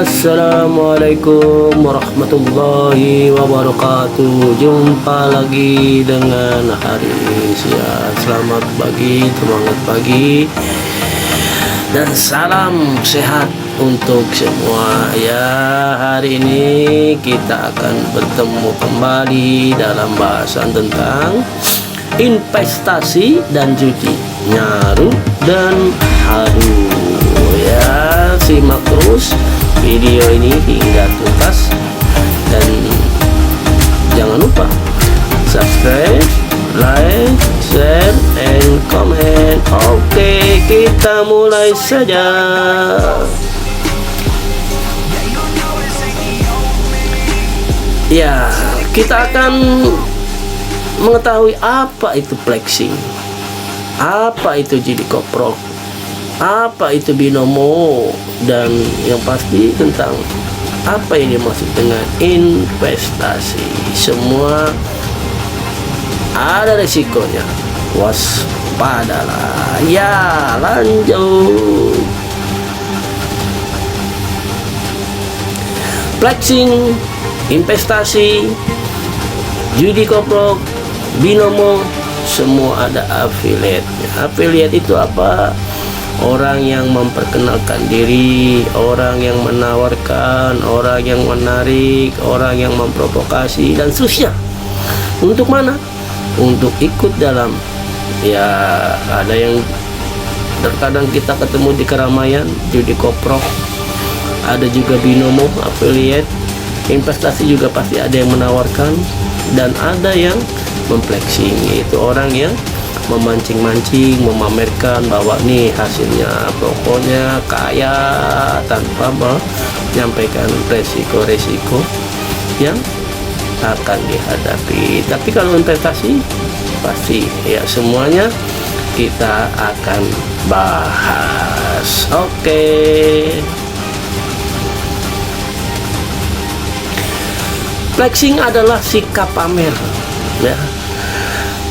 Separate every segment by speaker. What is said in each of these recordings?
Speaker 1: Assalamualaikum warahmatullahi wabarakatuh. Jumpa lagi dengan hari siang. Selamat pagi, semangat pagi, dan salam sehat untuk semua. Ya, hari ini kita akan bertemu kembali dalam bahasan tentang investasi dan judi, nyaru dan haru. Ya, simak terus video ini hingga tuntas, dan jangan lupa subscribe, like, share, and comment. Oke, kita mulai saja. Ya, kita akan mengetahui apa itu flexing, apa itu judi koprok, apa itu binomo, dan yang pasti tentang apa yang dimaksud dengan investasi. Semua ada resikonya, waspadalah. Ya, lanjut. Flexing, investasi, judi koprok, binomo, semua ada affiliate. Affiliate itu apa? Orang yang memperkenalkan diri, orang yang menawarkan, orang yang menarik, orang yang memprovokasi, dan seterusnya. Untuk mana? Untuk ikut dalam, ya, ada yang terkadang kita ketemu di keramaian, judi koprok, ada juga binomo, affiliate, investasi juga pasti ada yang menawarkan, dan ada yang memflexing, yaitu orang yang memancing-mancing, memamerkan bahwa nih hasilnya pokoknya kaya tanpa menyampaikan resiko-resiko yang akan dihadapi. Tapi kalau investasi pasti ya semuanya kita akan bahas. Oke. Flexing adalah sikap pamer, ya.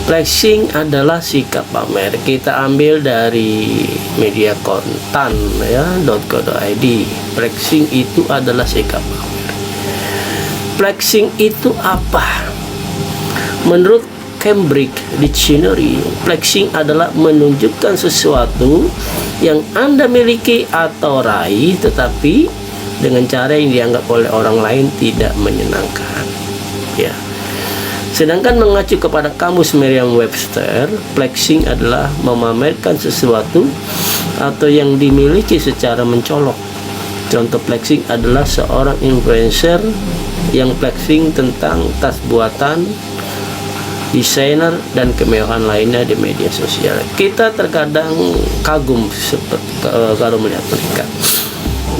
Speaker 1: Flexing adalah sikap pamer. Kita ambil dari media kontan, ya, .co.id. Flexing itu adalah sikap pamer. Flexing itu apa? Menurut Cambridge Dictionary, flexing adalah menunjukkan sesuatu yang Anda miliki atau raih, tetapi dengan cara yang dianggap oleh orang lain tidak menyenangkan, ya. Sedangkan mengacu kepada kamus Merriam-Webster, flexing adalah memamerkan sesuatu atau yang dimiliki secara mencolok. Contoh flexing adalah seorang influencer yang flexing tentang tas buatan, desainer, dan kemewahan lainnya di media sosial. Kita terkadang kagum seperti kalau melihat mereka.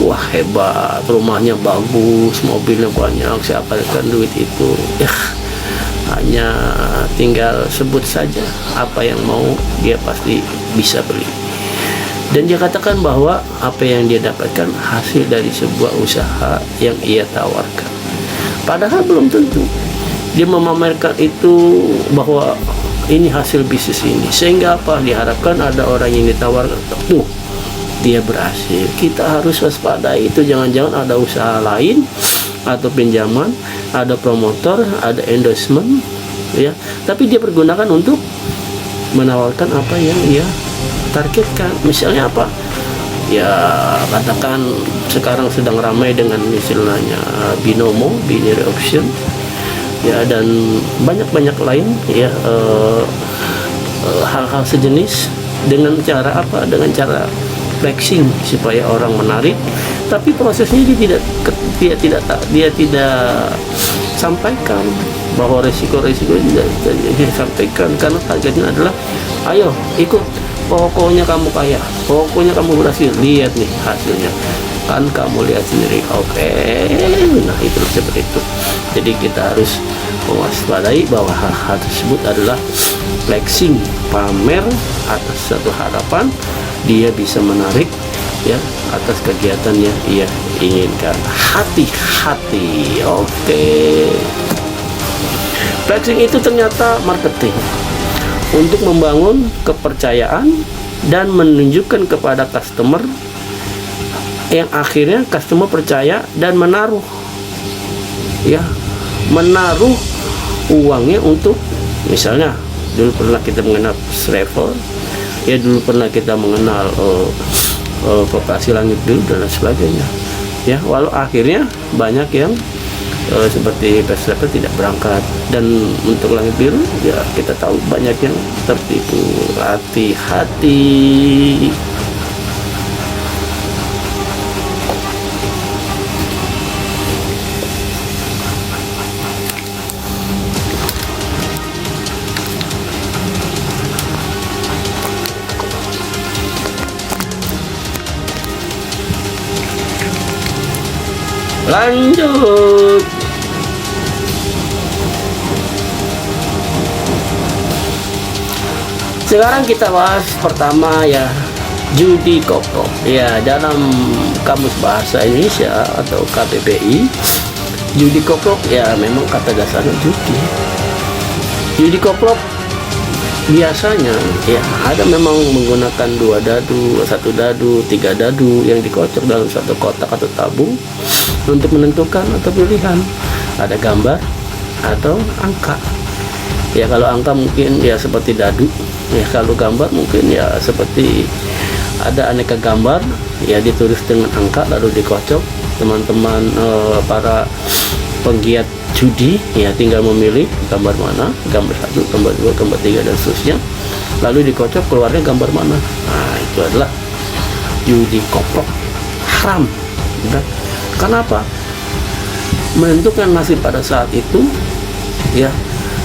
Speaker 1: Wah, hebat, rumahnya bagus, mobilnya banyak, siapa yang duit itu? Ya, hanya tinggal sebut saja apa yang mau, dia pasti bisa beli. Dan dia katakan bahwa apa yang dia dapatkan hasil dari sebuah usaha yang ia tawarkan. Padahal belum tentu. Dia memamerkan itu bahwa ini hasil bisnis ini. Sehingga apa? Diharapkan ada orang yang ditawarkan, tuh, dia berhasil. Kita harus waspadai itu, jangan-jangan ada usaha lain atau pinjaman, ada promotor, ada endorsement, ya, tapi dia pergunakan untuk menawarkan apa yang dia targetkan. Misalnya apa? Ya, katakan sekarang sedang ramai dengan misalnya binomo, binary option, ya, dan banyak-banyak lain, ya, hal-hal sejenis. Dengan cara apa? Dengan cara flexing supaya orang menarik, tapi prosesnya dia tidak sampaikan bahwa resiko-resiko tidak disampaikan, karena targetnya adalah ayo ikut, pokoknya kamu kaya, pokoknya kamu berhasil, lihat nih hasilnya, kan kamu lihat sendiri. Oke, nah itu seperti itu. Jadi kita harus mewaspadai bahwa hal-hal tersebut adalah flexing, pamer atas satu harapan dia bisa menarik, ya, atas kegiatan yang ia inginkan. Hati-hati. Oke. Flexing itu ternyata marketing untuk membangun kepercayaan dan menunjukkan kepada customer yang akhirnya customer percaya dan menaruh uangnya untuk, misalnya dulu pernah kita mengenal travel, dulu pernah kita mengenal Koperasi Langit Biru dan lain sebagainya, walau akhirnya banyak yang seperti First Travel tidak berangkat, dan untuk Langit Biru kita tahu banyak yang tertipu. Hati-hati. Lanjut. Sekarang kita bahas pertama judi koprok. Dalam Kamus Bahasa Indonesia atau KBBI, judi koprok memang kata dasarnya judi. Judi koprok biasanya ada memang menggunakan 2 dadu, 1 dadu, 3 dadu yang dikocok dalam satu kotak atau tabung untuk menentukan atau pilihan. Ada gambar atau angka. Kalau angka mungkin seperti dadu. Kalau gambar mungkin seperti ada aneka gambar ditulis dengan angka lalu dikocok. Teman-teman para penggiat judi tinggal memilih gambar mana, gambar 1, gambar 2, gambar 3 dan seterusnya, lalu dikocok keluarnya gambar mana. Nah, itu adalah judi koprok. Haram. Kenapa? Menentukan nasib pada saat itu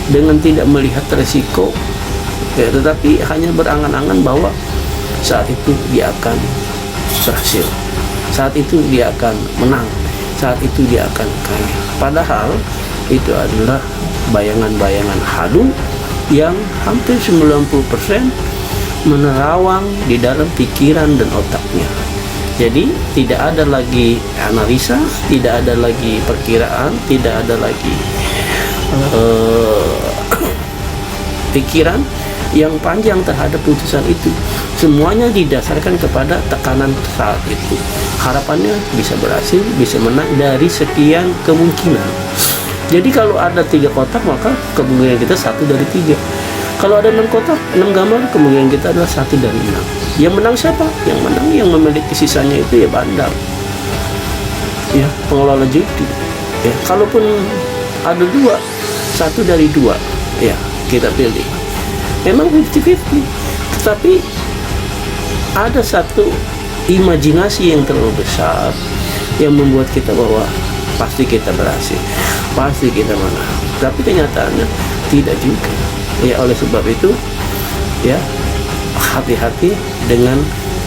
Speaker 1: dengan tidak melihat resiko, tetapi hanya berangan-angan bahwa saat itu dia akan berhasil, saat itu dia akan menang, saat itu dia akan kaya. Padahal itu adalah bayangan-bayangan halu yang hampir 90% menerawang di dalam pikiran dan otaknya. Jadi tidak ada lagi analisa, tidak ada lagi perkiraan, tidak ada lagi pikiran yang panjang terhadap putusan itu. Semuanya didasarkan kepada tekanan saat itu. Harapannya bisa berhasil, bisa menang dari sekian kemungkinan. Jadi kalau ada 3 kotak, maka kemungkinan kita 1 dari 3. Kalau ada 6 kotak, 6 gambar, kemungkinan kita adalah 1 dari 6. Yang menang siapa? Yang menang yang memiliki sisanya itu bandar, pengelola judi. Kalaupun ada 2, 1 dari 2, kita pilih. Memang 50-50, tetapi ada satu imajinasi yang terlalu besar yang membuat kita bahwa pasti kita berhasil, pasti kita menang. Tapi kenyataannya tidak juga. Oleh sebab itu hati-hati dengan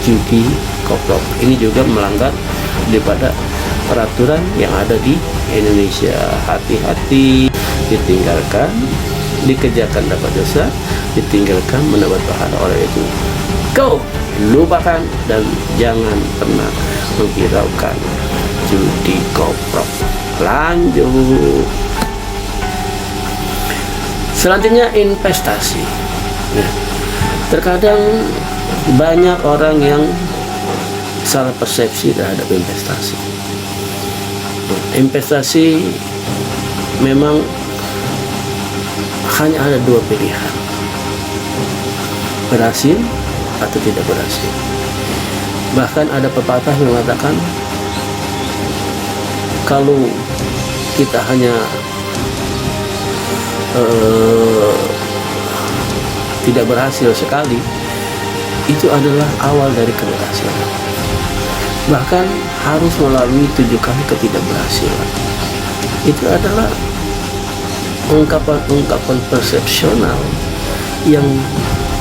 Speaker 1: judi koprok. Ini juga melanggar daripada peraturan yang ada di Indonesia. Hati-hati, ditinggalkan, dikerjakan dapat dosa, ditinggalkan mendapat pahala. Oleh itu, lupakan dan jangan pernah menghiraukan judi koprok. Lanjut. Selanjutnya investasi. Terkadang banyak orang yang salah persepsi terhadap investasi. Investasi memang hanya ada 2 pilihan, berhasil atau tidak berhasil. Bahkan ada pepatah yang mengatakan kalau kita hanya tidak berhasil sekali, itu adalah awal dari keberhasilan. Bahkan harus melalui 7 kali ketidakberhasilan. Itu adalah ungkapan persepsional yang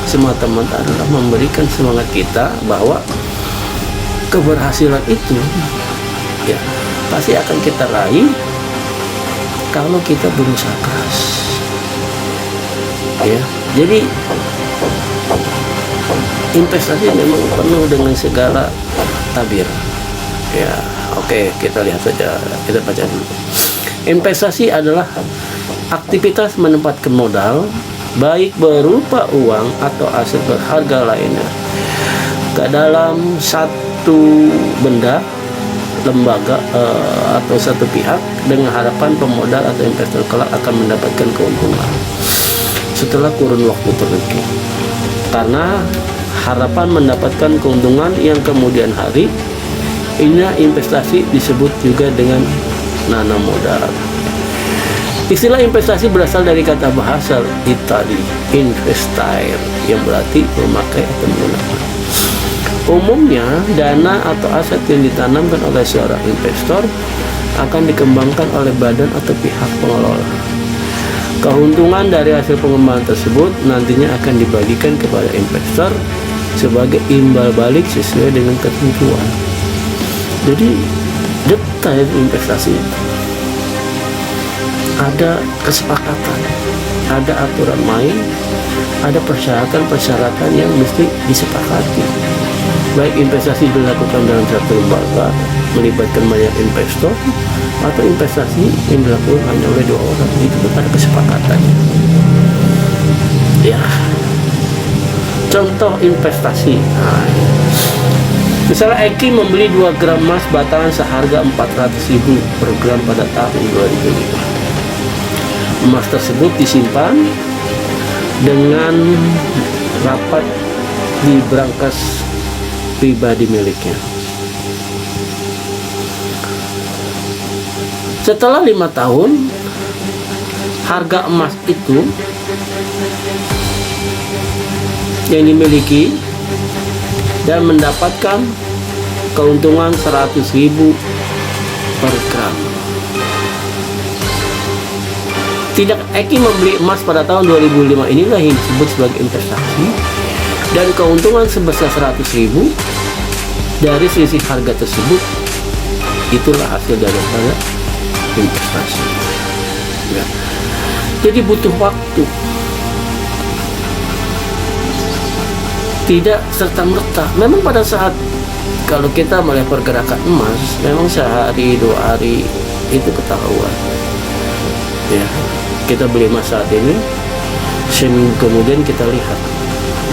Speaker 1: semata-mata adalah memberikan semangat kita bahwa keberhasilan itu pasti akan kita raih kalau kita berusaha keras. Jadi investasi memang penuh dengan segala tabir. Oke, kita lihat saja, kita baca dulu. Investasi adalah aktivitas menempatkan modal, baik berupa uang atau aset berharga lainnya, ke dalam satu benda lembaga atau satu pihak dengan harapan pemodal atau investor kelak akan mendapatkan keuntungan setelah kurun waktu tertentu. Karena harapan mendapatkan keuntungan yang kemudian hari, inilah investasi disebut juga dengan nanam modal. Istilah investasi berasal dari kata bahasa Itali, investire, yang berarti memakai atau menggunakan. Umumnya, dana atau aset yang ditanamkan oleh seorang investor akan dikembangkan oleh badan atau pihak pengelola. Keuntungan dari hasil pengembangan tersebut nantinya akan dibagikan kepada investor sebagai imbal balik sesuai dengan ketentuan. Jadi, detail investasi itu ada kesepakatan, ada aturan main, ada persyaratan-persyaratan yang mesti disepakati. Baik investasi dilakukan dalam satu lembaga melibatkan banyak investor, atau investasi yang dilakukan hanya oleh 2 orang, itu ada kesepakatannya. Ya, contoh investasi. Misalnya Eki membeli 2 gram emas batangan seharga 400.000 per gram pada tahun 2005. Emas tersebut disimpan dengan rapat di brankas pribadi miliknya. Setelah 5 tahun, harga emas itu yang dimiliki dan mendapatkan keuntungan 100.000 per gram. Tidak, Eki membeli emas pada tahun 2005 inilah yang disebut sebagai investasi, dan keuntungan sebesar 100.000 dari selisih harga tersebut itulah hasil daripada investasi. Ya. Jadi butuh waktu, tidak serta-merta. Memang pada saat kalau kita melihat pergerakan emas, memang sehari 2 hari itu ketahuan. Ya, kita beli emas saat ini, seminggu kemudian kita lihat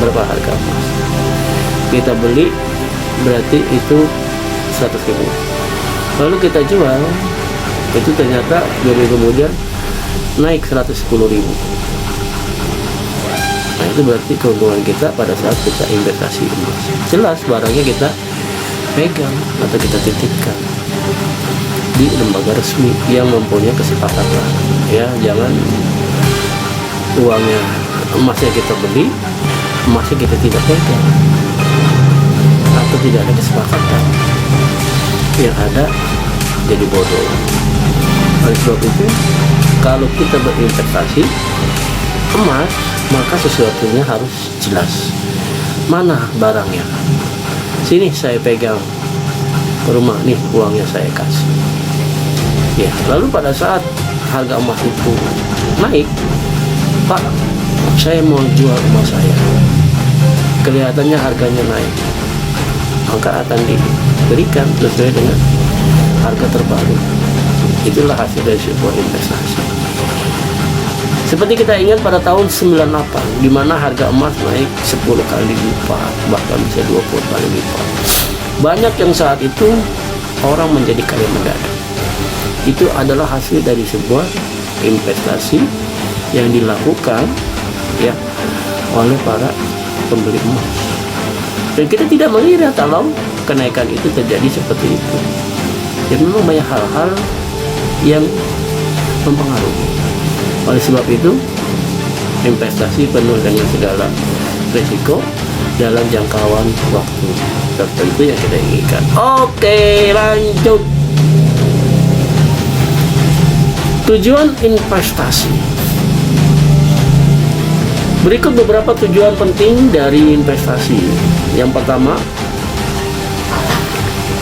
Speaker 1: berapa harga emas. Kita beli berarti itu 100.000. Lalu kita jual, itu ternyata 2 minggu kemudian naik 110.000. Nah, itu berarti keuntungan kita pada saat kita investasi emas. Jelas barangnya kita pegang atau kita titipkan di lembaga resmi yang mempunyai kesepakatan. Ya, jangan uangnya, emasnya kita beli, emasnya kita tidak pegang atau tidak ada kesepakatan. Yang ada jadi bodoh. Oleh sebab itu, kalau kita berinvestasi emas, maka sesuatunya harus jelas. Mana barangnya? Sini saya pegang ke rumah, nih uangnya saya kasih. Ya, lalu pada saat harga emas itu naik, Pak, saya mau jual emas saya. Kelihatannya harganya naik, maka akan diberikan sesuai dengan harga terbaru. Itulah hasil dari sebuah investasi. Seperti kita ingat pada tahun 98, di mana harga emas naik 10 kali lipat, bahkan bisa 20 kali lipat. Banyak yang saat itu orang menjadi kaya mendadak. Itu adalah hasil dari sebuah investasi yang dilakukan ya oleh para pembeli emas. Dan kita tidak mengira kalau kenaikan itu terjadi seperti itu. Jadi memang banyak hal-hal yang mempengaruhi. Oleh sebab itu, investasi penuh dengan segala risiko dalam jangkauan waktu tertentu yang kita inginkan. Oke, lanjut. Tujuan investasi. Berikut beberapa tujuan penting dari investasi. Yang pertama,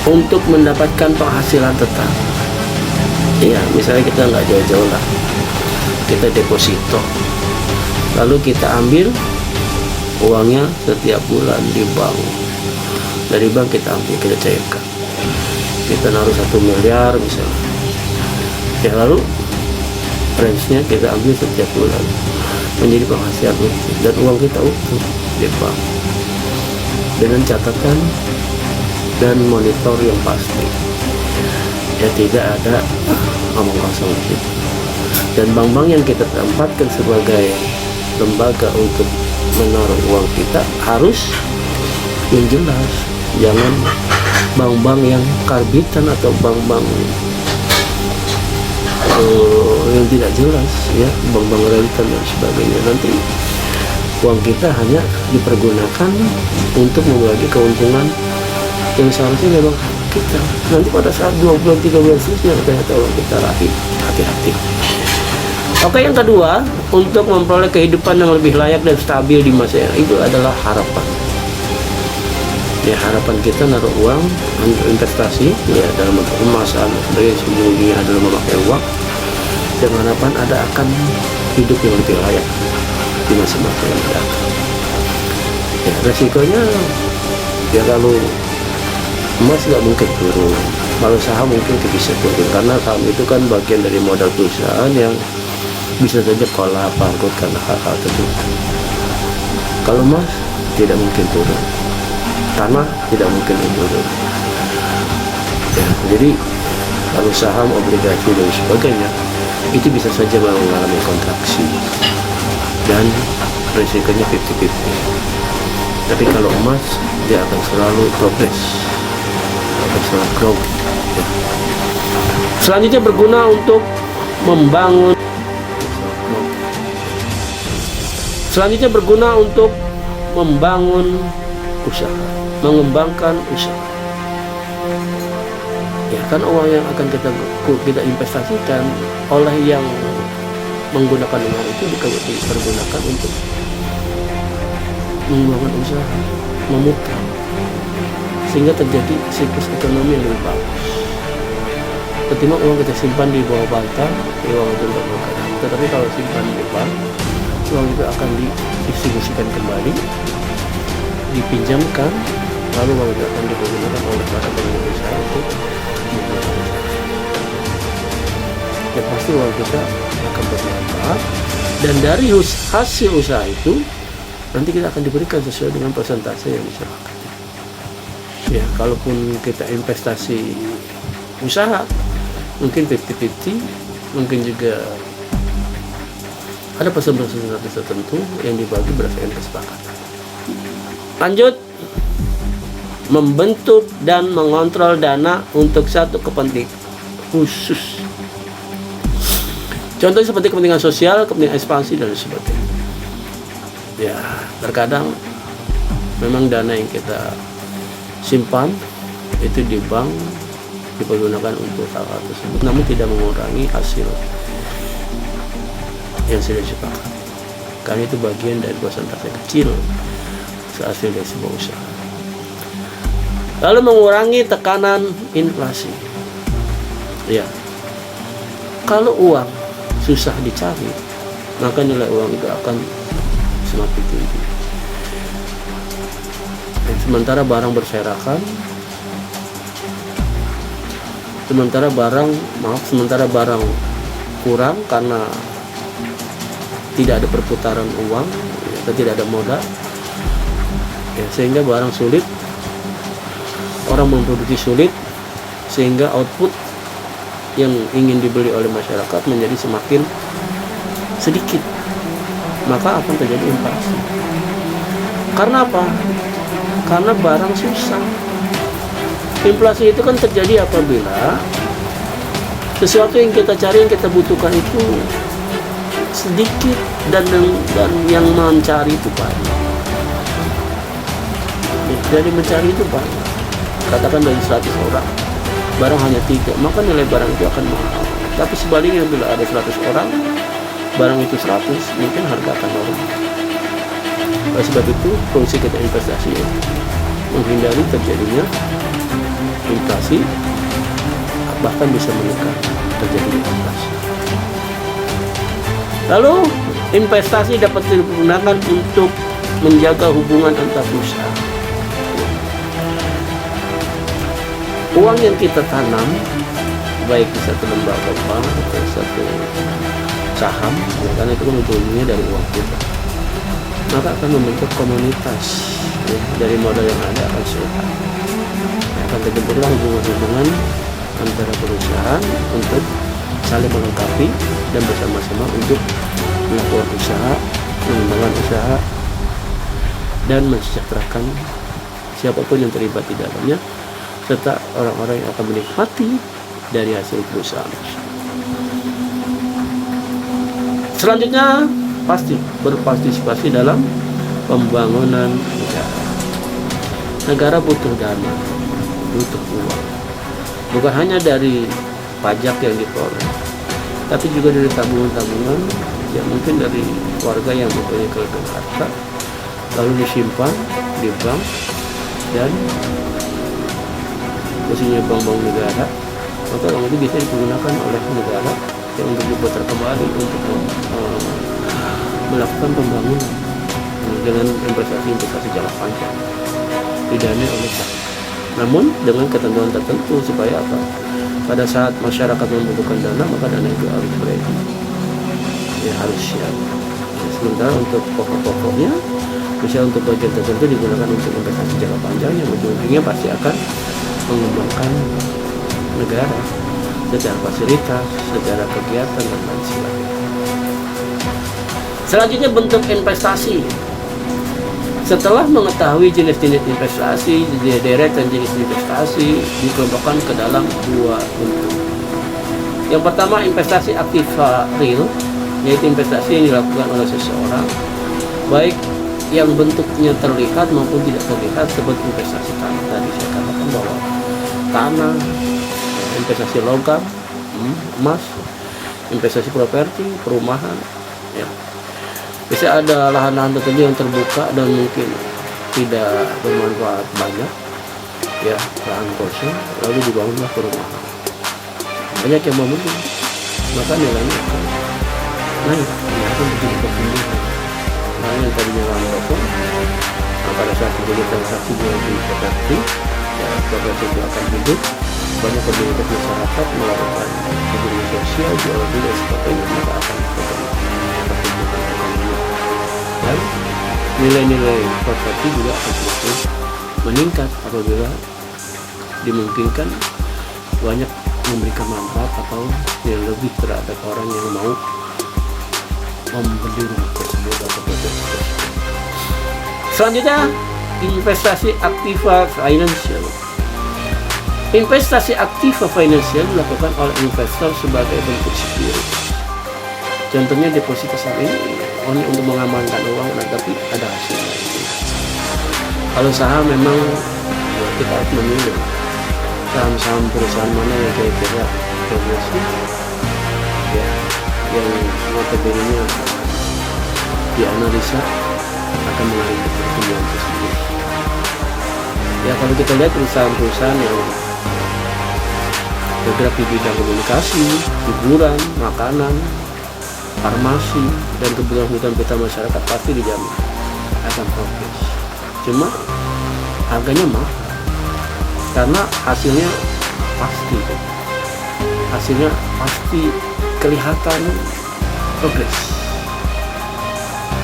Speaker 1: untuk mendapatkan penghasilan tetap. Ya, misalnya kita nggak jauh-jauh lah, kita deposito, lalu kita ambil uangnya setiap bulan di bank. Dari bank kita ambil, kita cairkan, kita naruh 1 miliar misalnya. Ya, lalu range-nya kita ambil setiap bulan menjadi penghasilan utuh, dan uang kita utuh di bank dengan catatan dan monitor yang pasti. ya tidak ada omong kosong di situ. Dan bank-bank yang kita tempatkan sebagai lembaga untuk menaruh uang kita harus yang jelas, jangan bank-bank yang karbitan atau bank-bank yang tidak jelas, ya, bank-bank rentan dan sebagainya. Nanti uang kita hanya dipergunakan untuk membagi keuntungan yang seharusnya memang kita. Nanti pada saat 2 bulan 3 bulan seterusnya ternyata uang kita lagi. Hati-hati. Oke, yang kedua, untuk memperoleh kehidupan yang lebih layak dan stabil di masa yang itu adalah harapan. Ya, harapan kita naruh uang untuk investasi, ya, dalam bentuk emas sebagai ujung-ujungnya adalah memakai uang, dan harapan ada akan hidup yang lebih layak di masa-masa yang datang. Ya, resikonya ya kalau emas nggak mungkin turun, kalau saham mungkin bisa turun, karena saham itu kan bagian dari modal perusahaan yang bisa saja kolap, bangkrut karena hal-hal tertentu. Kalau emas tidak mungkin turun, tanah tidak mungkin turun. Ya, jadi kalau saham, obligasi dan sebagainya itu bisa saja mengalami kontraksi dan resikonya 50-50. Tapi kalau emas dia akan selalu progres, akan selalu grow. Ya. Selanjutnya berguna untuk membangun. Selanjutnya berguna untuk membangun usaha, mengembangkan usaha. Ya, kan uang yang akan kita investasikan oleh yang menggunakan uang itu dipergunakan untuk mengembangkan usaha, memutar, sehingga terjadi siklus ekonomi yang lebih bagus. Ketimbang uang kita simpan di bawah bantal, uang itu tidak bergerak. Tetapi kalau simpan di bank, uang itu akan didistribusikan kembali, dipinjamkan, lalu uang itu akan digunakan oleh para pengusaha untuk membangun usaha. Ya, pasti uang kita akan bermanfaat, dan dari hasil usaha itu nanti kita akan diberikan sesuai dengan persentase yang disepakati. Ya, kalaupun kita investasi usaha mungkin 50-50, mungkin juga ada persentase tertentu yang dibagi berdasarkan kesepakatan. Lanjut, membentuk dan mengontrol dana untuk satu kepentingan khusus. Contohnya seperti kepentingan sosial, kepentingan ekspansi dan sebagainya. Ya, terkadang memang dana yang kita simpan itu di bank dipergunakan untuk hal-hal tersebut, namun tidak mengurangi hasil yang sudah disepakati, karena itu bagian dari persentase kecil hasil dari sebuah usaha. Lalu mengurangi tekanan inflasi. Ya, kalau uang susah dicari, maka nilai uang itu akan semakin tinggi. Dan sementara barang berserakan, sementara barang kurang karena tidak ada perputaran uang, atau tidak ada modal, ya, sehingga barang sulit, orang memproduksi sulit, sehingga output yang ingin dibeli oleh masyarakat menjadi semakin sedikit, maka akan terjadi inflasi. Karena apa? Karena barang susah. Inflasi itu kan terjadi apabila sesuatu yang kita cari, yang kita butuhkan itu sedikit, dan yang mencari itu banyak. Jadi mencari itu banyak. Katakan dari 100 orang, barang hanya 3, maka nilai barang itu akan mahal. Tapi sebaliknya bila ada 100 orang, barang itu 100, mungkin harga akan normal. Oleh sebab itu, fungsi kita investasi menghindari terjadinya inflasi, bahkan bisa menekan terjadinya inflasi. Lalu, investasi dapat digunakan untuk menjaga hubungan antar usaha. Uang yang kita tanam, baik di satu lembaga bank atau satu saham, ya, karena itu kan ujungnya dari uang kita, maka akan membentuk komunitas, ya, dari modal yang ada akan sehat, akan terbentuklah hubungan-hubungan antara perusahaan untuk saling melengkapi dan bersama-sama untuk melakukan usaha, mengembangkan usaha, dan mensejahterakan siapapun yang terlibat di dalamnya, serta orang-orang yang akan menikmati dari hasil perusahaan. Selanjutnya, pasti berpartisipasi dalam pembangunan negara. Negara butuh dana, butuh uang, bukan hanya dari pajak yang diperoleh, tapi juga dari tabungan-tabungan yang mungkin dari warga yang mempunyai kelebihan harta, lalu disimpan di bank, dan khususnya bank-bank negara, maka uang itu bisa digunakan oleh negara yang untuk diputar kembali untuk melakukan pembangunan dengan investasi jangka panjang didanai oleh bank. Namun dengan ketentuan tertentu supaya apa? Pada saat masyarakat membutuhkan dana, maka dana itu harus ready, ya harus siap. Sementara untuk pokok-pokoknya, misalnya untuk bagian tertentu digunakan untuk investasi jangka panjang yang ujung-ujungnya pasti akan mengembangkan negara secara fasilitas, secara kegiatan, dan lain sebagainya. Selanjutnya, bentuk investasi. Setelah mengetahui jenis-jenis investasi, deretan jenis investasi dikelompokkan ke dalam dua bentuk. Yang pertama, investasi aktiva real, yaitu investasi yang dilakukan oleh seseorang, baik yang bentuknya terlihat maupun tidak terlihat, seperti investasi tanah. Tadi saya katakan bahwa tanah, investasi logam, emas, investasi properti, perumahan, ya. Bisa ada lahan-lahan tertentu yang terbuka dan mungkin tidak bermanfaat banyak, ya, lahan kosong, lalu dibangunlah perumahan. Banyak yang membeli, maka nilainya akan naik, akan menjadi pertumbuhan. Lahan yang tadinya lahan kosong, pada saat terjadi transaksi jual beli properti, ya, properti itu akan hidup. Banyak komunitas masyarakat melakukan kegiatan sosial, jual beli dan sebagainya, maka akan terjadi pertumbuhan ekonomi. Dan nilai-nilai properti juga akan semakin meningkat apabila dimungkinkan banyak memberikan manfaat atau yang lebih terhadap orang yang mau membeli rumah tersebut atau properti tersebut. Selanjutnya, investasi aktiva financial. Investasi aktiva financial dilakukan oleh investor sebagai bentuk security. Contohnya deposito saham ini hanya untuk mengamankan uang, tapi ada hasilnya. Kalau saham memang ya, kita harus memilih saham-saham perusahaan mana yang kira-kira progresif, ya, yang notabene dianalisa akan mengalami pertumbuhan tersebut. Ya, kalau kita lihat perusahaan-perusahaan yang bergerak di bidang komunikasi, hiburan, makanan, farmasi, dan kebutuhan kita masyarakat pasti dijamin akan progres. Cuma harganya mahal karena hasilnya pasti kelihatan progres.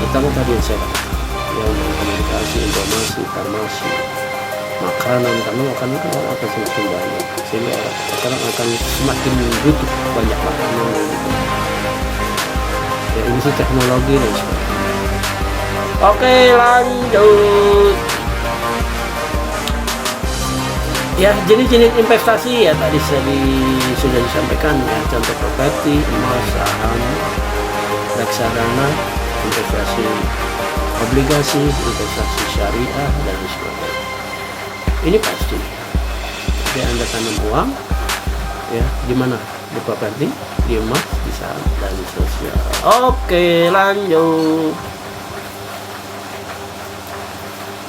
Speaker 1: Terutama tadi yang saya katakan, yang komunikasi, informasi, farmasi, makanan, karena makanan kan orang akan semakin banyak, sehingga orang akan semakin butuh banyak makanan gitu. Ya, ini sih teknologi dan sebagainya. Oke, lanjut. Ya, jenis-jenis investasi ya tadi sudah disampaikan ya, contoh properti, emas, saham, reksadana, investasi obligasi, investasi syariah, dan sebagainya. Ini pasti. Jadi Anda tanam uang, ya, di mana? Di properti, di emas, di saham, dan sosial. Oke, lanjut.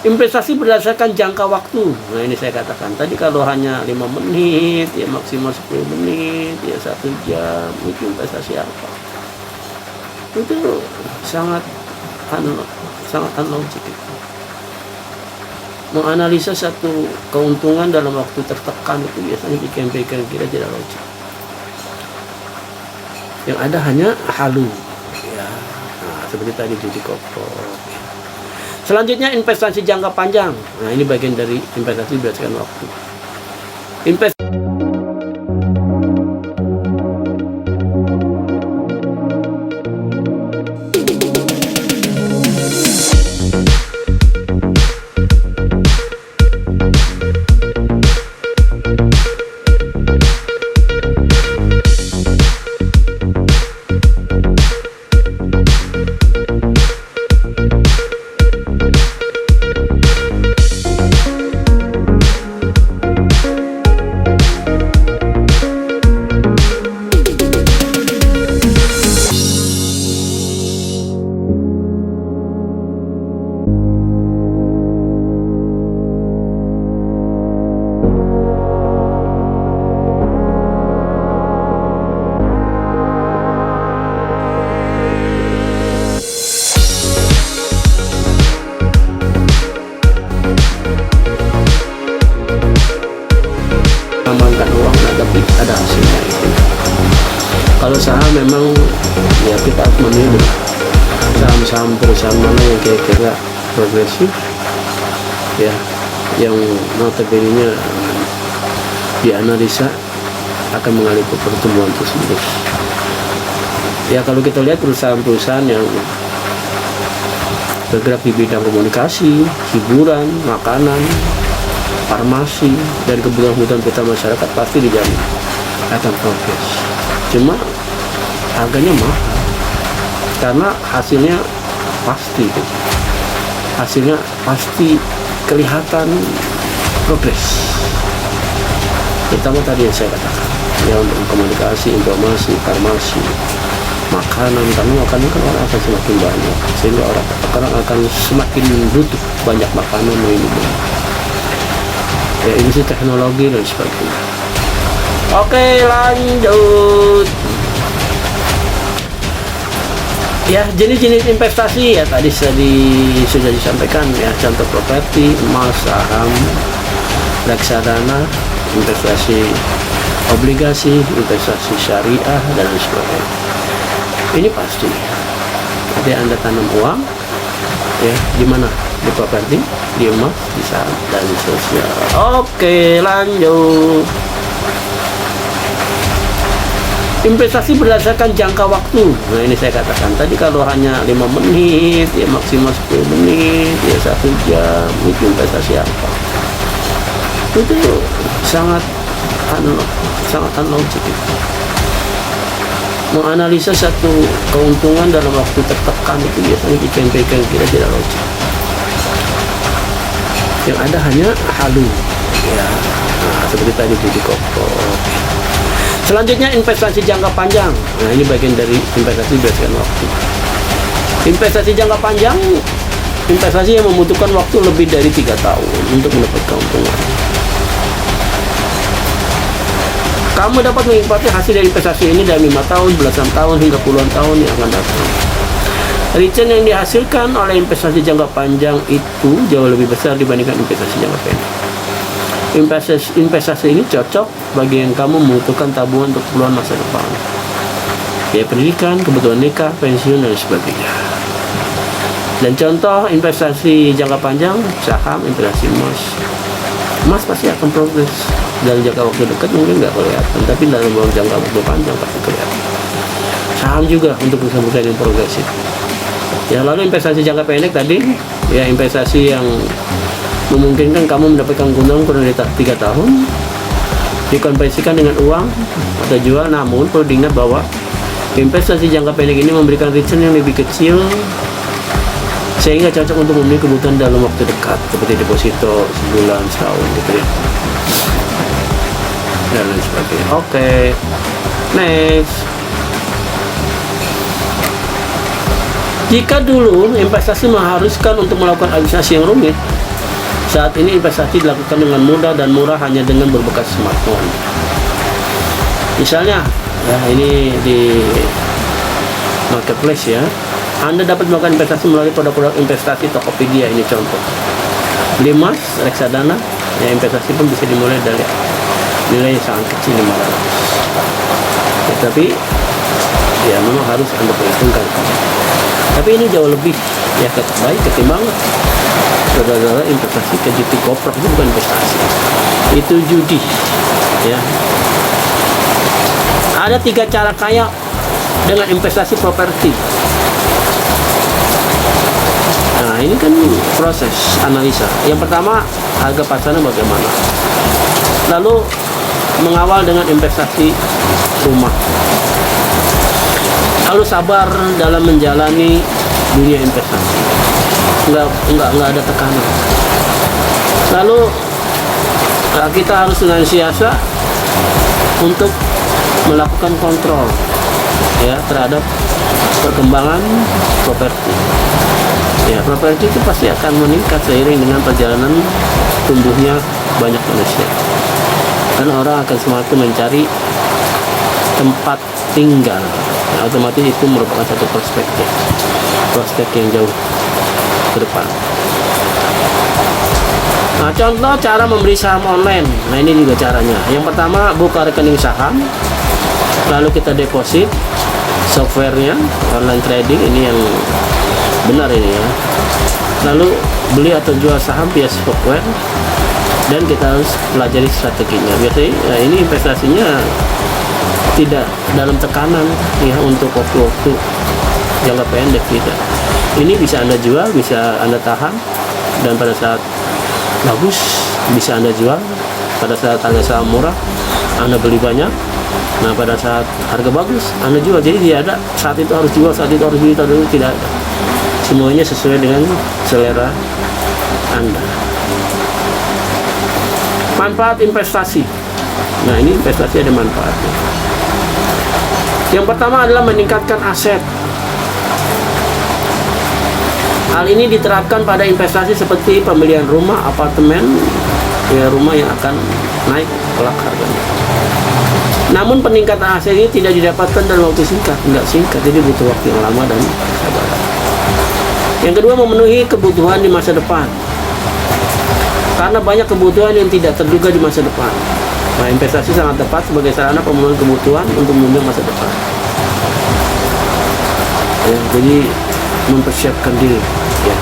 Speaker 1: Investasi berdasarkan jangka waktu. Nah, ini saya katakan tadi, kalau hanya 5 menit, ya maksimal 10 menit, ya 1 jam, itu investasi apa? Itu sangat unlogik. Menganalisa satu keuntungan dalam waktu tertekan itu biasanya pikiran kita tidak logik. Yang ada hanya halu, ya. Nah, seperti tadi judi kopro. Selanjutnya, investasi jangka panjang. Nah, ini bagian dari investasi berdasarkan waktu. Kalau saham memang ya kita harus memilih saham-saham perusahaan mana yang kira-kira progresif, ya, yang notabene dianalisa akan mengalami pertumbuhan tersebut. Ya, kalau kita lihat perusahaan-perusahaan yang bergerak di bidang komunikasi, hiburan, makanan, farmasi, dan kebutuhan-kebutuhan vital masyarakat pasti dijamin akan progres. Cuma harganya mahal karena hasilnya pasti gitu. Hasilnya pasti kelihatan progres, terutama tadi yang saya katakan ya, untuk komunikasi, informasi, farmasi, makanan. Karena makanan kan orang akan semakin banyak, sehingga orang akan semakin butuh banyak makanan, minuman, ya, industri teknologi dan sebagainya. Oke, lanjut. Ya, jenis-jenis investasi ya tadi sudah disampaikan ya, contoh properti, emas, saham, reksadana, investasi obligasi, investasi syariah, dan lain sebagainya. Ini pasti. Jadi Anda tanam uang ya, di mana? Di properti, di emas, di saham, dan seterusnya. Oke, lanjut. Investasi berdasarkan jangka waktu. Nah, ini saya katakan tadi, kalau hanya 5 menit ya, maksimal 10 menit ya, 1 jam, itu investasi apa? Itu sangat unlogik. Menganalisa satu keuntungan dalam waktu tertekan itu biasanya dipikirkan kita tidak logik. Yang ada hanya halu ya, nah, seperti tadi di Koko. Selanjutnya investasi jangka panjang. Nah, ini bagian dari investasi berdasarkan waktu. Investasi jangka panjang, investasi yang membutuhkan waktu lebih dari 3 tahun untuk mendapat keuntungan. Kamu dapat menikmati hasil dari investasi ini dalam 5 tahun, belasan tahun, hingga puluhan tahun yang akan datang. Return yang dihasilkan oleh investasi jangka panjang itu jauh lebih besar dibandingkan investasi jangka pendek. Investasi ini cocok bagi yang kamu membutuhkan tabungan untuk keperluan masa depan, ya, pendidikan, kebutuhan nikah, pensiun, dan sebagainya. Dan contoh investasi jangka panjang, saham, investasi emas. Emas pasti akan progres. Dalam jangka waktu dekat mungkin nggak kelihatan, tapi dalam jangka waktu panjang pasti kelihatan. Saham juga untuk perusahaan yang progresif. Ya, lalu investasi jangka pendek tadi, ya, investasi yang memungkinkan kamu mendapatkan keuntungan kurang dari 3 tahun, dikonversikan dengan uang atau jual. Namun perlu diingat bahwa investasi jangka pendek ini memberikan return yang lebih kecil, sehingga cocok untuk memenuhi kebutuhan dalam waktu dekat seperti deposito sebulan, setahun gitu ya, dan lain sebagainya. Oke, next. Jika dulu investasi mengharuskan untuk melakukan administrasi yang rumit, saat ini investasi dilakukan dengan mudah dan murah hanya dengan berbagai smartphone. Misalnya, ya, ini di marketplace ya, Anda dapat melakukan investasi melalui produk-produk investasi Tokopedia. Ini contoh. Beli emas, reksadana, ya, investasi pun bisa dimulai dari nilai yang sangat kecil, 500. Ya, tapi ya memang harus Anda perhitungkan. Tapi ini jauh lebih ya baik ketimbang saudara investasi ke judi koprok. Itu bukan investasi, itu judi ya. Ada 3 cara kaya dengan investasi properti. Nah, ini kan proses analisa. Yang pertama, harga pasarnya bagaimana, lalu mengawal dengan investasi rumah, lalu sabar dalam menjalani dunia investasi. Enggak ada tekanan. Lalu kita harus senantiasa untuk melakukan kontrol ya terhadap perkembangan properti. Ya, properti itu pasti akan meningkat seiring dengan perjalanan tumbuhnya banyak manusia. Karena orang akan semakin mencari tempat tinggal. Nah, otomatis itu merupakan satu prospek yang jauh ke depan. Nah, contoh cara membeli saham online. Nah, ini juga caranya. Yang pertama, buka rekening saham. lalu kita deposit softwarenya, online trading ini yang benar ini ya. Lalu beli atau jual saham via software, dan kita harus pelajari strateginya. Biasanya ya, ini investasinya tidak dalam tekanan ya, untuk waktu-waktu jangka pendek tidak. Ini bisa Anda jual, bisa Anda tahan, dan pada saat bagus bisa Anda jual, pada saat harga saham murah Anda beli banyak, nah pada saat harga bagus Anda jual. Jadi tidak ada saat itu harus jual, saat itu harus beli, tidak ada. Semuanya sesuai dengan selera Anda. Manfaat investasi. Nah, ini investasi ada manfaatnya. Yang pertama adalah meningkatkan aset. Hal ini diterapkan pada investasi seperti pembelian rumah, apartemen, ya rumah yang akan naik kelak harganya. Namun peningkatan aset ini tidak didapatkan dalam waktu singkat, enggak singkat, jadi butuh waktu yang lama dan kesabaran. Yang kedua, memenuhi kebutuhan di masa depan. Karena banyak kebutuhan yang tidak terduga di masa depan. Nah, investasi sangat tepat sebagai sarana pemenuhan kebutuhan untuk menunjang masa depan. Ya, jadi mempersiapkan diri. Ya,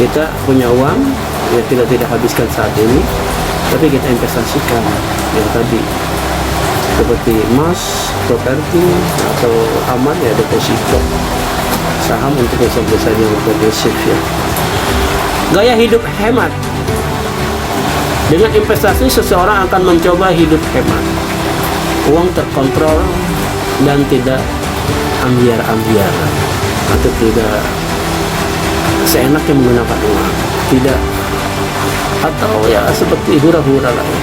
Speaker 1: kita punya uang, ya tidak habiskan saat ini, tapi kita investasikan yang tadi seperti emas, properti, atau aman ya deposito, saham untuk besar-besar yang progresif ya. Gaya hidup hemat. Dengan investasi seseorang akan mencoba hidup hemat, uang terkontrol dan tidak ambiar-ambiaran, atau tidak seenaknya menggunakan uang, tidak, atau ya seperti hura-hura lah ya.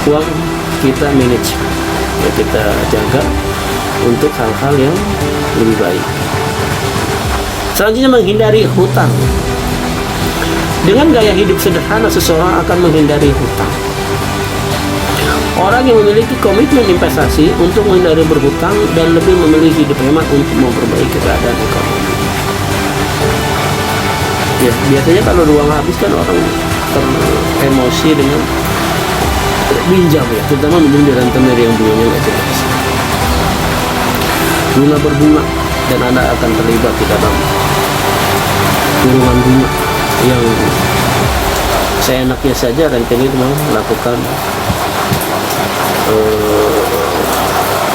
Speaker 1: Uang kita manage, ya kita jaga untuk hal-hal yang lebih baik. Selanjutnya, menghindari hutang. Dengan gaya hidup sederhana, seseorang akan menghindari hutang. Orang yang memiliki komitmen investasi untuk menghindari berhutang dan lebih memilih hidup hemat untuk memperbaiki keadaan ekonomi. Ya, biasanya kalau uang habis kan orang teremosi dengan pinjam ya, terutama minjem di rentenir yang bunganya nggak jelas. Bunga berbunga, dan Anda akan terlibat di dalam kurungan bunga yang seenaknya saja rentenir melakukan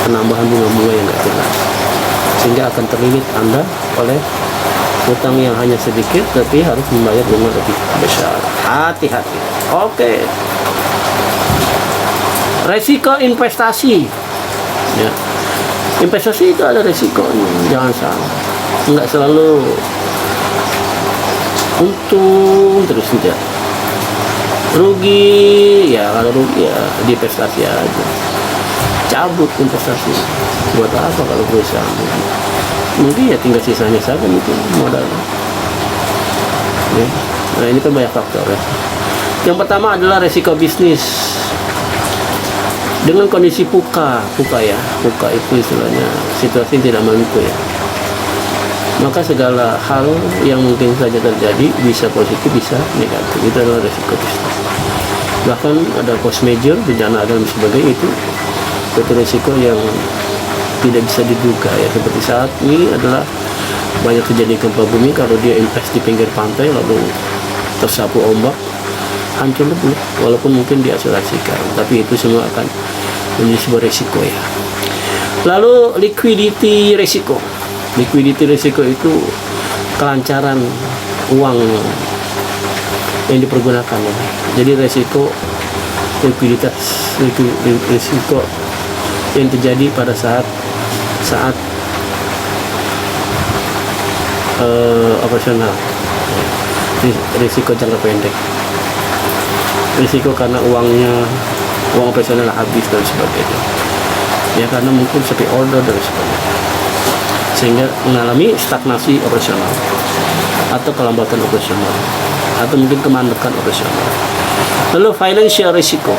Speaker 1: penambahan bunga-bunga yang nggak jelas, sehingga akan terlilit Anda oleh hutang yang hanya sedikit tapi harus membayar bunga lebih besar. Hati-hati. Oke. Resiko investasi ya. Investasi itu ada resikonya, jangan salah. Nggak selalu untung terus, tidak. Rugi ya, kalau rugi ya di investasi aja, cabut investasi. Buat apa kalau perusahaan mungkin ya tinggal sisanya saja mungkin modalnya ya. Nah, ini kan banyak faktor ya. Yang pertama adalah resiko bisnis. Dengan kondisi puka itu istilahnya situasi tidak menentu ya, maka segala hal yang mungkin saja terjadi, bisa positif bisa negatif. Itu adalah resiko bisnis. Bahkan ada force major, bencana alam dan sebagainya, itu resiko yang tidak bisa diduga ya. Seperti saat ini adalah banyak terjadi gempa bumi. Kalau dia invest di pinggir pantai lalu tersapu ombak, hancur lebur, walaupun mungkin diasuransikan, tapi itu semua akan menjadi sebuah resiko ya. Lalu liquidity resiko. Liquidity resiko itu kelancaran uang yang dipergunakan ya. Jadi resiko likuiditas, resiko yang terjadi pada saat operasional, risiko jangka pendek, risiko karena uang operasional habis dan sebagainya ya, karena mungkin sepi order dan sebagainya, sehingga mengalami stagnasi operasional atau kelambatan operasional atau mungkin kemandekan operasional. Lalu financial risiko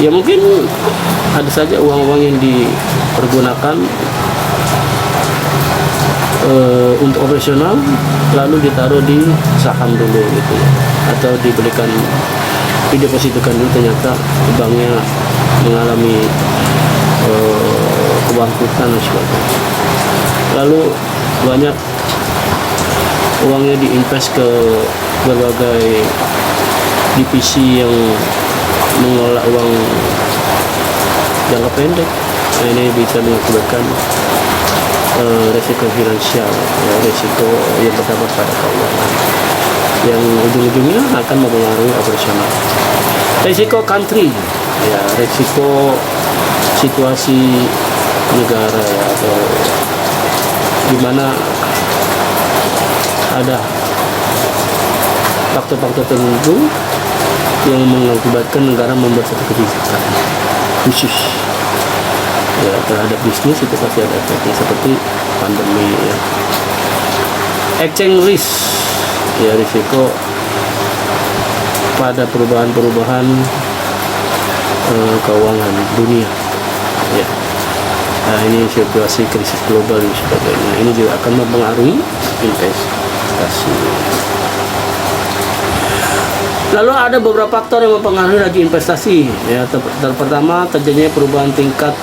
Speaker 1: ya, mungkin ada saja uang-uang yang dipergunakan untuk operasional lalu ditaruh di saham dulu gitu ya, atau didepositkan dulu, ternyata banknya mengalami kebangkrutan dan sebagainya. Lalu banyak uangnya diinvest ke berbagai divisi yang mengelola uang jangka pendek. Nah, ini bisa mengakibatkan resiko finansial, ya, resiko yang berdampak pada keuangan yang ujung-ujungnya akan mempengaruhi operasional. Resiko country, ya, resiko situasi negara, ya, atau di mana ada faktor-faktor tertentu yang mengakibatkan negara membuat satu kebijakan khusus, ya, terhadap bisnis. Itu pasti ada efeknya, seperti pandemi, ya. Exchange risk, ya, risiko pada perubahan-perubahan keuangan dunia, ya. Nah, ini situasi krisis global dan sebagainya. Ini juga akan mempengaruhi investasi. Lalu ada beberapa faktor yang mempengaruhi lagi investasi, ya. Pertama, terjadinya perubahan tingkat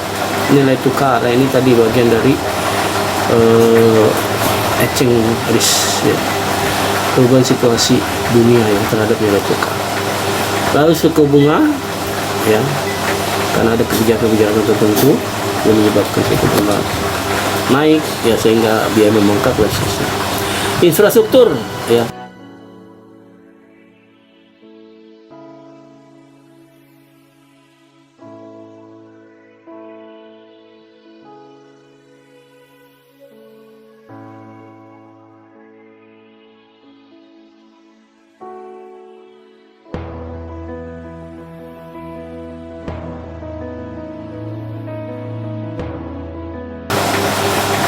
Speaker 1: nilai tukar. Nah, ini tadi bagian dari exchange risk, ya. Perubahan situasi dunia yang terhadap nilai tukar. Lalu suku bunga, ya, karena ada kebijakan-kebijakan tertentu yang menyebabkan suku bunga naik, ya, sehingga biaya membengkak dan seterusnya. Infrastruktur, ya.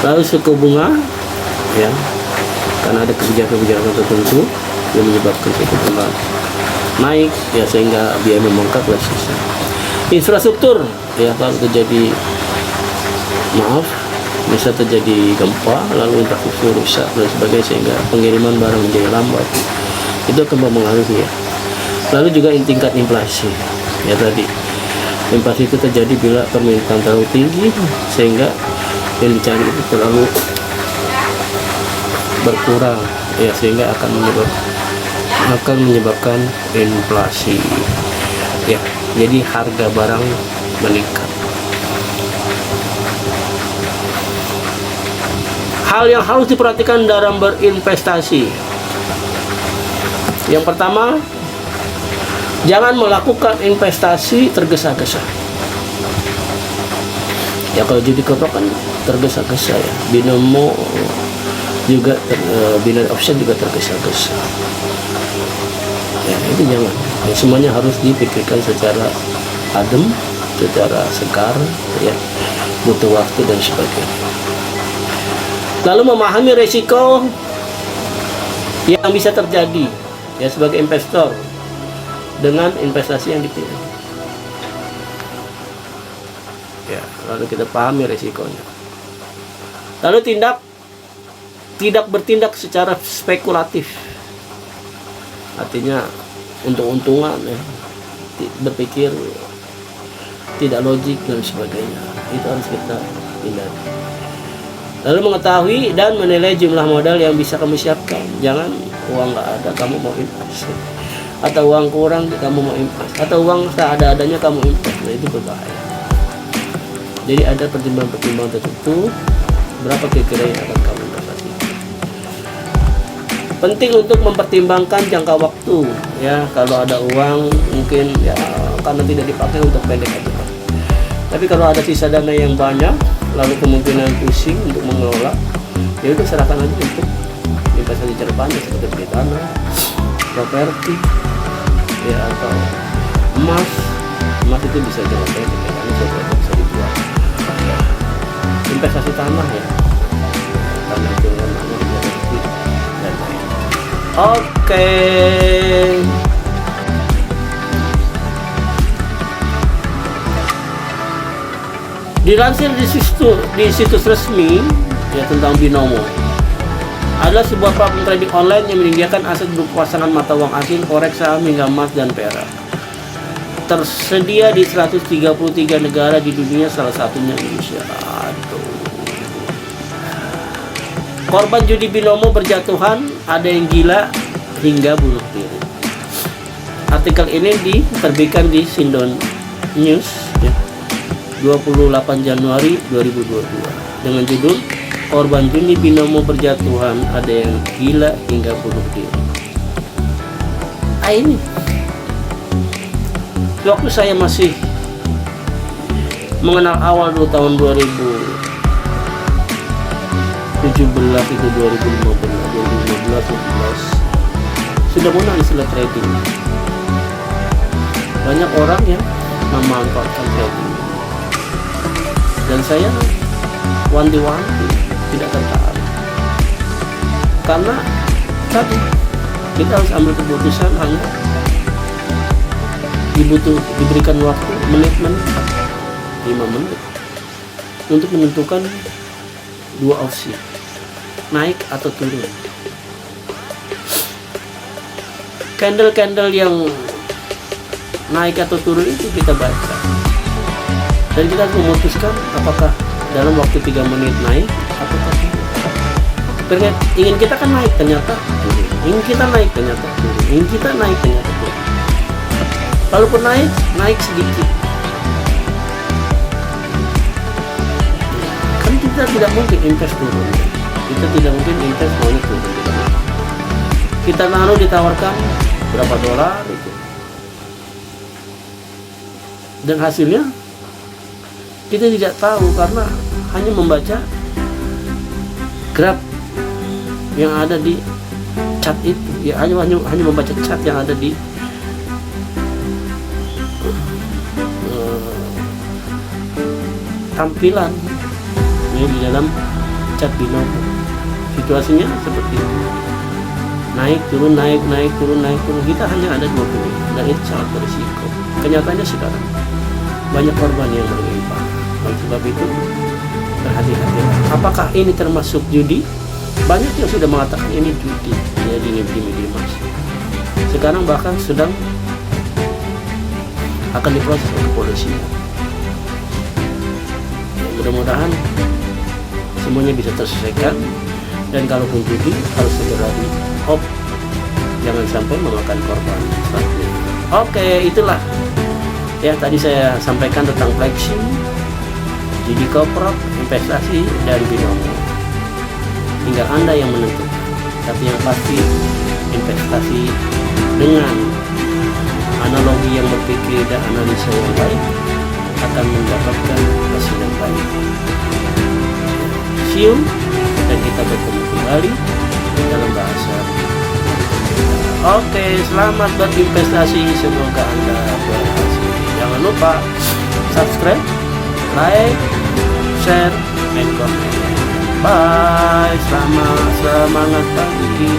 Speaker 1: Lalu suku bunga, ya, karena ada kebijakan-kebijakan tertentu yang menyebabkan suku bunga naik, ya, sehingga biaya membengkak dan seterusnya. Infrastruktur, ya, kalau terjadi, bisa terjadi gempa, lalu infrastruktur rusak dan sebagainya, sehingga pengiriman barang menjadi lambat, itu akan mempengaruhi, ya. Lalu juga tingkat inflasi, ya, tadi inflasi itu terjadi bila permintaan terlalu tinggi sehingga yang dicari itu terlalu berkurang, ya, sehingga akan menyebabkan inflasi, ya. Jadi harga barang meningkat. Hal yang harus diperhatikan dalam berinvestasi. Yang pertama, jangan melakukan investasi tergesa-gesa. Ya, kalau judi kotak kan tergesa-gesa, ya. Binomo juga binary option juga tergesa-gesa, ya, itu jangan, ya, semuanya harus dipikirkan secara adem, secara segar, ya, butuh waktu dan sebagainya. Lalu memahami resiko yang bisa terjadi, ya, sebagai investor dengan investasi yang dipilih. Ya, lalu kita pahami resikonya. Lalu tidak bertindak secara spekulatif, artinya untung-untungan, ya, berpikir tidak logik dan sebagainya. Itu harus kita hindari. Lalu mengetahui dan menilai jumlah modal yang bisa kamu siapkan. Jangan uang nggak ada kamu mau invest, atau uang kurang kamu mau invest, atau uang seadanya kamu invest. Nah, itu berbahaya. Jadi ada pertimbangan-pertimbangan tertentu, berapa kira-kira yang akan kamu dapati. Penting untuk mempertimbangkan jangka waktu, ya. Kalau ada uang mungkin, ya, karena tidak dipakai untuk pendek aja. Tapi kalau ada sisa dana yang banyak, lalu kemungkinan pusing untuk mengelola, ya udah serahkan aja untuk investasi jangka panjang seperti beli tanah, properti, ya, atau emas. Emas itu bisa jangka pendek, ya, karena sesuatu bisa dijual. Investasi tanah, ya, tanah itu namanya dan lain. Oke. Dilansir di situs resmi, ya, tentang Binomo, adalah sebuah platform trading online yang menyediakan aset berupa pasangan mata uang asing, forex, saham, hingga emas dan perak. tersedia di 133 negara di dunia, salah satunya Indonesia. Aduh. Korban judi binomo berjatuhan, ada yang gila hingga bunuh diri. Artikel ini diterbitkan di Sindon News ya, 28 Januari 2022 dengan judul korban judi binomo berjatuhan, ada yang gila hingga bunuh diri. Ini waktu saya masih mengenal awal dulu tahun 2017 itu 2015 sudah mengenal istilah trading. Banyak orang yang memanfaatkan trading dan saya wanti-wanti tidak tertarik karena tadi kita harus ambil keputusan hanya diberikan waktu menit-menit 5 menit untuk menentukan dua opsi, naik atau turun. Candle-candle yang naik atau turun itu kita baca dan kita harus memutuskan apakah dalam waktu 3 menit naik atau tidak. Ingin kita kan naik, ternyata turun. Ingin kita naik, ternyata turun. Ingin kita naik, ternyata turun. Kalaupun naik sedikit. Kan kita tidak mungkin invest turun. Kita tidak mungkin invest maunya turun. Kita naruh ditawarkan berapa dolar itu. Dan hasilnya kita tidak tahu karena hanya membaca graf yang ada di chat itu, ya hanya membaca chat yang ada di tampilan ini di dalam chat binomo. Situasinya seperti itu, naik turun, naik turun, naik turun. Kita hanya ada 2 pilihan dan itu sangat berisiko. Kenyataannya sekarang banyak korban yang berlimpah. Oleh sebab itu berhati-hati. Apakah ini termasuk judi? Banyak yang sudah mengatakan ini judi ya di media massa. Sekarang bahkan sedang akan diproses oleh kepolisian. Ya, mudah-mudahan semuanya bisa terselesaikan dan kalaupun judi harus segera di-off, jangan sampai memakan korban selanjutnya. Oke, itulah ya tadi saya sampaikan tentang flexing, judi koprok, investasi dan binomo. Tinggal Anda yang menentukan. Tapi yang pasti investasi dengan analogi yang berpikir dan analisa yang baik akan mendapatkan hasil yang baik. See you, dan kita bertemu kembali dalam bahasa. Oke, selamat berinvestasi, semoga Anda berhasil. Jangan lupa subscribe, like, share, dan komen. Bye, semangat pagi.